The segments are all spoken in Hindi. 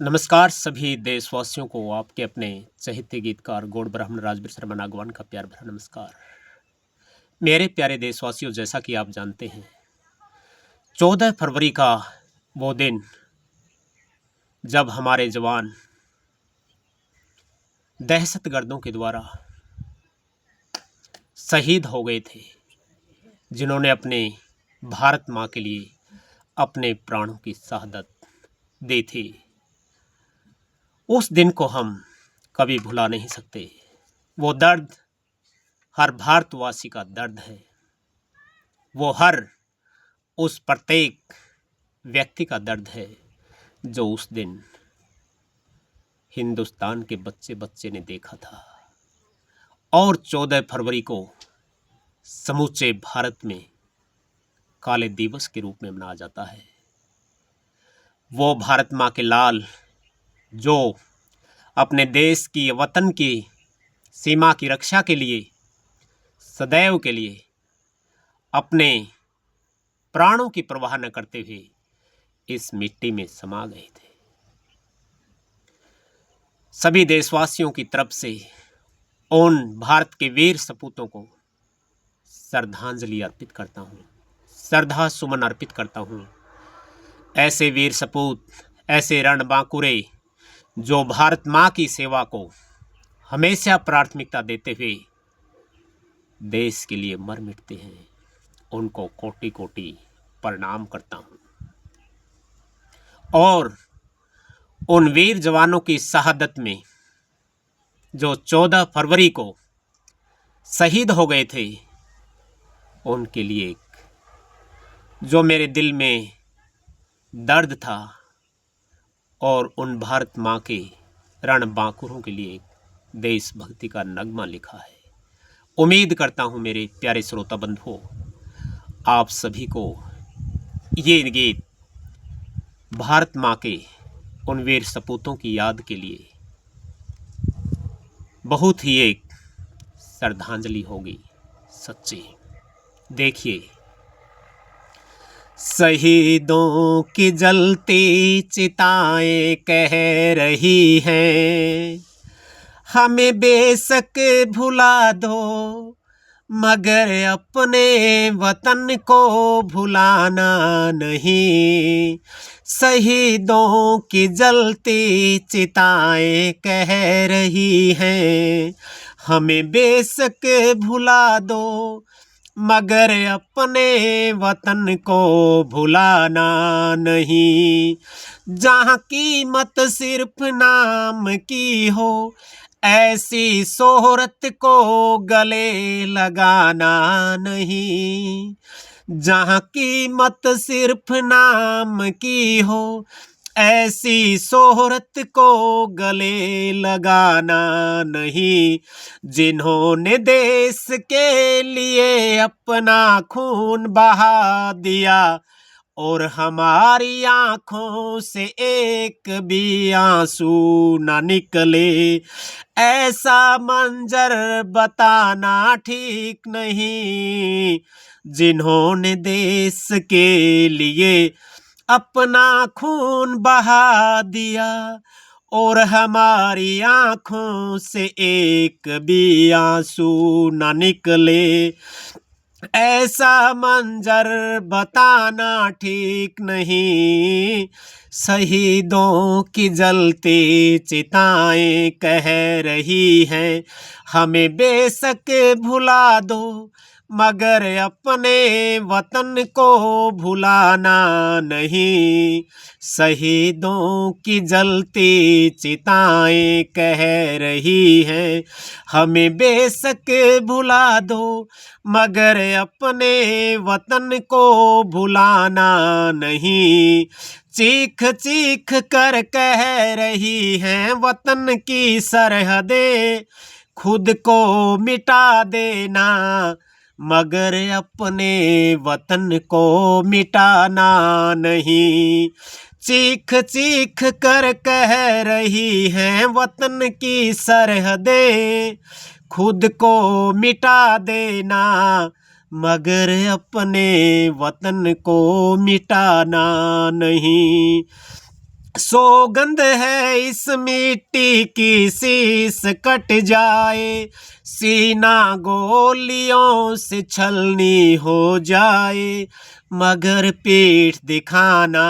नमस्कार सभी देशवासियों को आपके अपने चहेते गीतकार गौड़ ब्राह्मण राजवीर शर्मा नागवान का प्यार भरा नमस्कार। मेरे प्यारे देशवासियों, जैसा कि आप जानते हैं 14 फरवरी का वो दिन जब हमारे जवान दहशतगर्दों के द्वारा शहीद हो गए थे, जिन्होंने अपने भारत माँ के लिए अपने प्राणों की शहादत दी थी। उस दिन को हम कभी भुला नहीं सकते। वो दर्द हर भारतवासी का दर्द है। वो हर उस प्रत्येक व्यक्ति का दर्द है जो उस दिन हिंदुस्तान के बच्चे बच्चे ने देखा था। और 14 फरवरी को समूचे भारत में काले दिवस के रूप में मनाया जाता है। वो भारत माँ के लाल जो अपने देश की वतन की सीमा की रक्षा के लिए सदैव के लिए अपने प्राणों की परवाह न करते हुए इस मिट्टी में समा गए थे। सभी देशवासियों की तरफ से उन भारत के वीर सपूतों को श्रद्धांजलि अर्पित करता हूँ, श्रद्धा सुमन अर्पित करता हूँ। ऐसे वीर सपूत, ऐसे रणबांकुरे जो भारत माँ की सेवा को हमेशा प्राथमिकता देते हुए देश के लिए मर मिटते हैं, उनको कोटि कोटि प्रणाम करता हूँ। और उन वीर जवानों की शहादत में जो 14 फरवरी को शहीद हो गए थे, उनके लिए जो मेरे दिल में दर्द था और उन भारत माँ के रणबांकुरों के लिए देशभक्ति का नगमा लिखा है। उम्मीद करता हूँ मेरे प्यारे श्रोता बंधुओं, आप सभी को ये गीत भारत माँ के उन वीर सपूतों की याद के लिए बहुत ही एक श्रद्धांजलि होगी सच्ची। देखिए, शहीदों की जलती चिताएं कह रही हैं, हमें बेशक भुला दो मगर अपने वतन को भुलाना नहीं। शहीदों की जलती चिताएं कह रही हैं, हमें बेशक भुला दो मगर अपने वतन को भुलाना नहीं। जहाँ कीमत सिर्फ नाम की हो, ऐसी शोहरत को गले लगाना नहीं। जहाँ कीमत सिर्फ नाम की हो, ऐसी शोहरत को गले लगाना नहीं। जिन्होंने देश के लिए अपना खून बहा दिया और हमारी आँखों से एक भी आंसू न निकले, ऐसा मंजर बताना ठीक नहीं। जिन्होंने देश के लिए अपना खून बहा दिया और हमारी आँखों से एक भी आंसू न निकले, ऐसा मंजर बताना ठीक नहीं। शहीदों की जलती चिताएं कह रही हैं, हमें बेशक भुला दो मगर अपने वतन को भुलाना नहीं। शहीदों की जलती चिताएं कह रही हैं, हमें बेशक भुला दो मगर अपने वतन को भुलाना नहीं। चीख चीख कर कह रही हैं वतन की सरहदें, खुद को मिटा देना मगर अपने वतन को मिटाना नहीं। चीख चीख कर कह रही हैं वतन की सरहदें, खुद को मिटा देना मगर अपने वतन को मिटाना नहीं। सौगंध है इस मिट्टी की शीश कट जाए, सीना गोलियों से छलनी हो जाए, मगर पीठ दिखाना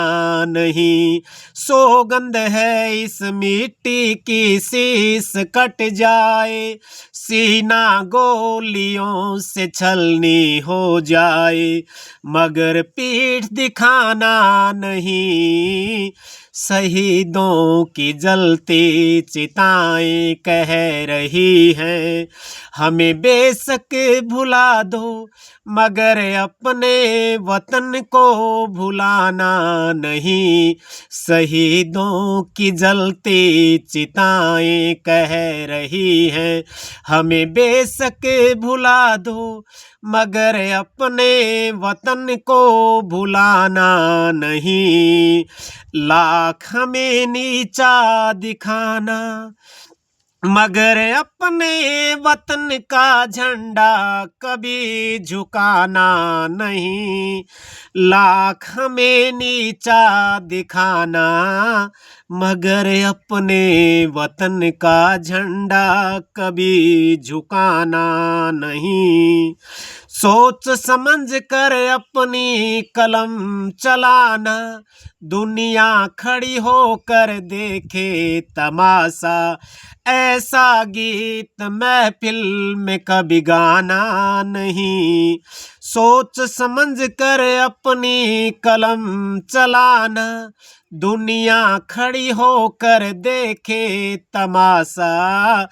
नहीं। सौगंध है इस मिट्टी की शीश कट जाए, सीना गोलियों से छलनी हो जाए, मगर पीठ दिखाना नहीं। शहीदों की जलती चिताएं कह रही हैं, हमें बेशक भुला दो, मगर अपने वतन को भुलाना नहीं। शहीदों की जलती चिताएं कह रही हैं, हमें बेशक भुला दो, मगर अपने वतन को भुलाना नहीं। लाख हमें नीचा दिखाना, मगर अपने वतन का झंडा कभी झुकाना नहीं। लाख हमें नीचा दिखाना, मगर अपने वतन का झंडा कभी झुकाना नहीं। सोच समझ कर अपनी कलम चलाना, दुनिया खड़ी होकर देखे तमाशा, ऐसा गीत महफिल में कभी गाना नहीं। सोच समझ कर अपनी कलम चलाना, दुनिया खड़ी होकर देखे तमाशा,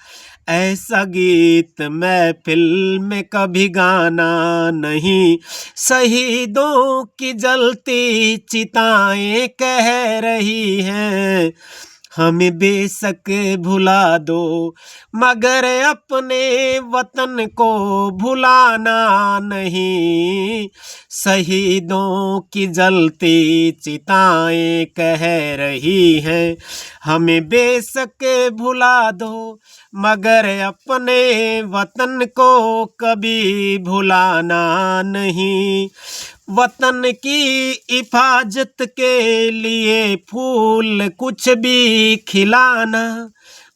ऐसा गीत महफिल में कभी गाना नहीं। शहीदों की जलती चिताएं कह रही हैं, हमें बेशक भुला दो, मगर अपने वतन को भुलाना नहीं। शहीदों की जलती चिताएं कह रही हैं, हमें बेशक भुला दो, मगर अपने वतन को कभी भुलाना नहीं। वतन की हिफाजत के लिए फूल कुछ भी खिलाना,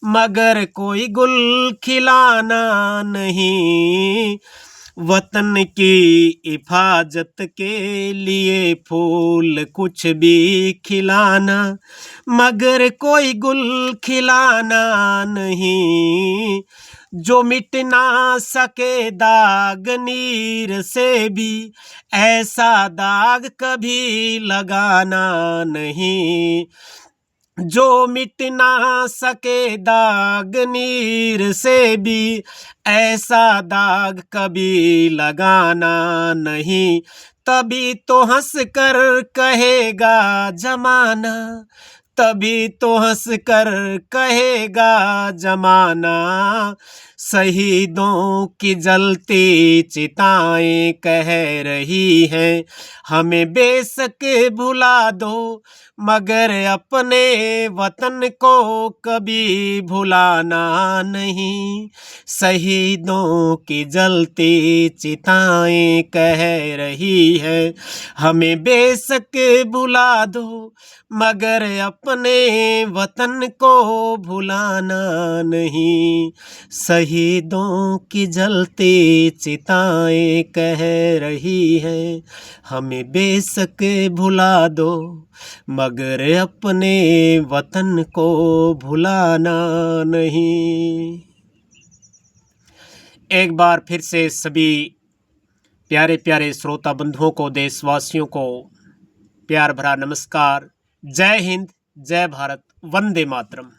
मगर कोई गुल खिलाना नहीं। वतन की हिफाजत के लिए फूल कुछ भी खिलाना, मगर कोई गुल खिलाना नहीं। जो मिट ना सके दाग नीर से भी, ऐसा दाग कभी लगाना नहीं। जो मिट ना सके दाग नीर से भी, ऐसा दाग कभी लगाना नहीं। तभी तो हंस कर कहेगा जमाना, तभी तो हंस कर कहेगा जमाना, शहीदों की जलती चिताएं कह रही हैं, हमें बेशक भुला दो, मगर अपने वतन को कभी भुलाना नहीं। शहीदों की जलती चिताएं कह रही है, हमें बेशक भुला दो, मगर अपने वतन को भुलाना नहीं। शहीदों की जलती चिताएं कह रही हैं, हमें बेशक भुला दो, मगर अपने वतन को भुलाना नहीं। एक बार फिर से सभी प्यारे प्यारे श्रोता बंधुओं को, देशवासियों को प्यार भरा नमस्कार। जय हिंद, जय भारत, वंदे मातरम।